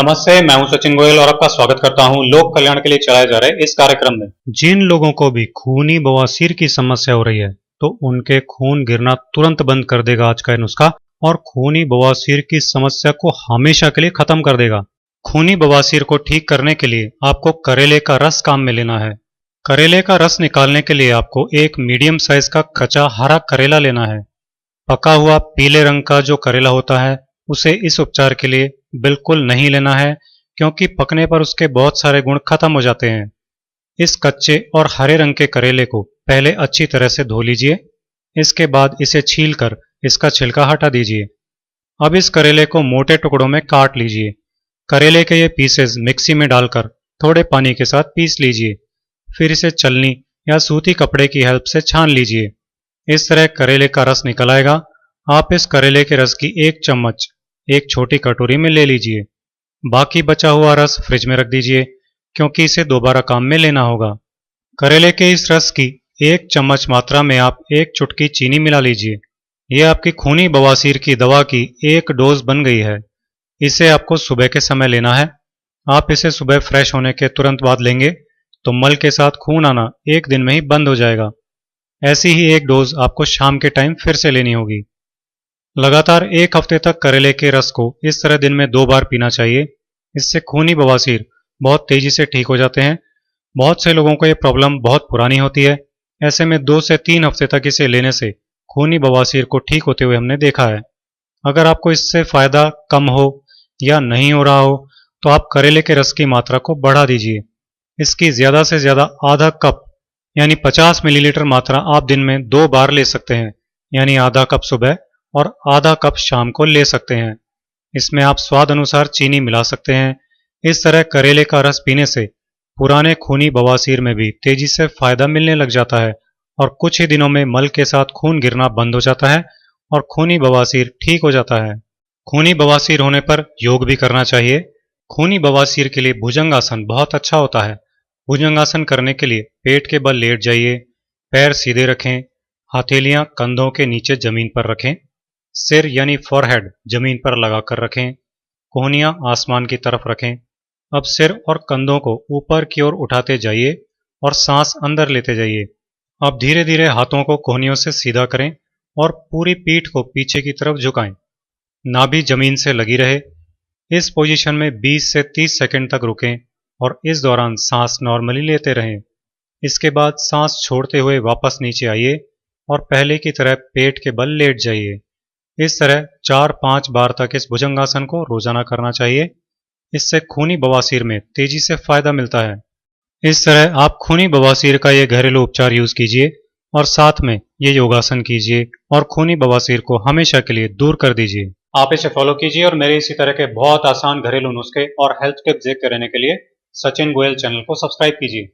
नमस्ते, मैं हूं सचिन गोयल और आपका स्वागत करता हूं लोक कल्याण के लिए चलाए जा रहे इस कार्यक्रम में। जिन लोगों को भी खूनी बवासीर की समस्या हो रही है तो उनके खून गिरना तुरंत बंद कर देगा आज का ये नुस्खा, और खूनी बवासीर की समस्या को हमेशा के लिए खत्म कर देगा। खूनी बवासीर को ठीक करने के लिए आपको करेले का रस काम में लेना है। करेले का रस निकालने के लिए आपको एक मीडियम साइज का कच्चा हरा करेला लेना है। पका हुआ पीले रंग का जो करेला होता है उसे इस उपचार के लिए बिल्कुल नहीं लेना है, क्योंकि पकने पर उसके बहुत सारे गुण खत्म हो जाते हैं। इस कच्चे और हरे रंग के करेले को पहले अच्छी तरह से धो लीजिए। इसके बाद इसे छीलकर इसका छिलका हटा दीजिए। अब इस करेले को मोटे टुकड़ों में काट लीजिए। करेले के ये पीसेस मिक्सी में डालकर थोड़े पानी के साथ पीस लीजिए। फिर इसे छलनी या सूती कपड़े की हेल्प से छान लीजिए। इस तरह करेले का रस निकल आएगा। आप इस करेले के रस की एक चम्मच एक छोटी कटोरी में ले लीजिए। बाकी बचा हुआ रस फ्रिज में रख दीजिए, क्योंकि इसे दोबारा काम में लेना होगा। करेले के इस रस की एक चम्मच मात्रा में आप एक चुटकी चीनी मिला लीजिए। यह आपकी खूनी बवासीर की दवा की एक डोज बन गई है। इसे आपको सुबह के समय लेना है। आप इसे सुबह फ्रेश होने के तुरंत बाद लेंगे तो मल के साथ खून आना एक दिन में ही बंद हो जाएगा। ऐसी ही एक डोज आपको शाम के टाइम फिर से लेनी होगी। लगातार एक हफ्ते तक करेले के रस को इस तरह दिन में 2 बार पीना चाहिए। इससे खूनी बवासीर बहुत तेजी से ठीक हो जाते हैं। बहुत से लोगों को ये प्रॉब्लम बहुत पुरानी होती है। ऐसे में 2 से 3 हफ्ते तक इसे लेने से खूनी बवासीर को ठीक होते हुए हमने देखा है। अगर आपको इससे फायदा कम हो या नहीं हो रहा हो तो आप करेले के रस की मात्रा को बढ़ा दीजिए। इसकी ज्यादा से ज्यादा आधा कप यानी 50 मिलीलीटर मात्रा आप दिन में 2 बार ले सकते हैं, यानी आधा कप सुबह और आधा कप शाम को ले सकते हैं। इसमें आप स्वाद अनुसार चीनी मिला सकते हैं। इस तरह करेले का रस पीने से पुराने खूनी बवासीर में भी तेजी से फायदा मिलने लग जाता है और कुछ ही दिनों में मल के साथ खून गिरना बंद हो जाता है और खूनी बवासीर ठीक हो जाता है। खूनी बवासीर होने पर योग भी करना चाहिए। खूनी बवासीर के लिए भुजंगासन बहुत अच्छा होता है। भुजंगासन करने के लिए पेट के बल लेट जाइए, पैर सीधे रखें, हथेलियां कंधों के नीचे जमीन पर रखें, सिर यानी फॉरहेड जमीन पर लगाकर रखें, कोहनियां आसमान की तरफ रखें। अब सिर और कंधों को ऊपर की ओर उठाते जाइए और सांस अंदर लेते जाइए। अब धीरे धीरे हाथों को कोहनियों से सीधा करें और पूरी पीठ को पीछे की तरफ झुकाएं। नाभि जमीन से लगी रहे। इस पोजीशन में 20 से 30 सेकंड तक रुकें और इस दौरान सांस नॉर्मली लेते रहें। इसके बाद सांस छोड़ते हुए वापस नीचे आइए और पहले की तरह पेट के बल लेट जाइए। इस तरह 4-5 बार तक इस भुजंगासन को रोजाना करना चाहिए। इससे खूनी बवासीर में तेजी से फायदा मिलता है। इस तरह आप खूनी बवासीर का ये घरेलू उपचार यूज कीजिए और साथ में ये योगासन कीजिए और खूनी बवासीर को हमेशा के लिए दूर कर दीजिए। आप इसे फॉलो कीजिए और मेरे इसी तरह के बहुत आसान घरेलू नुस्खे और हेल्थ टिप्स देखते रहने के लिए सचिन गोयल चैनल को सब्सक्राइब कीजिए।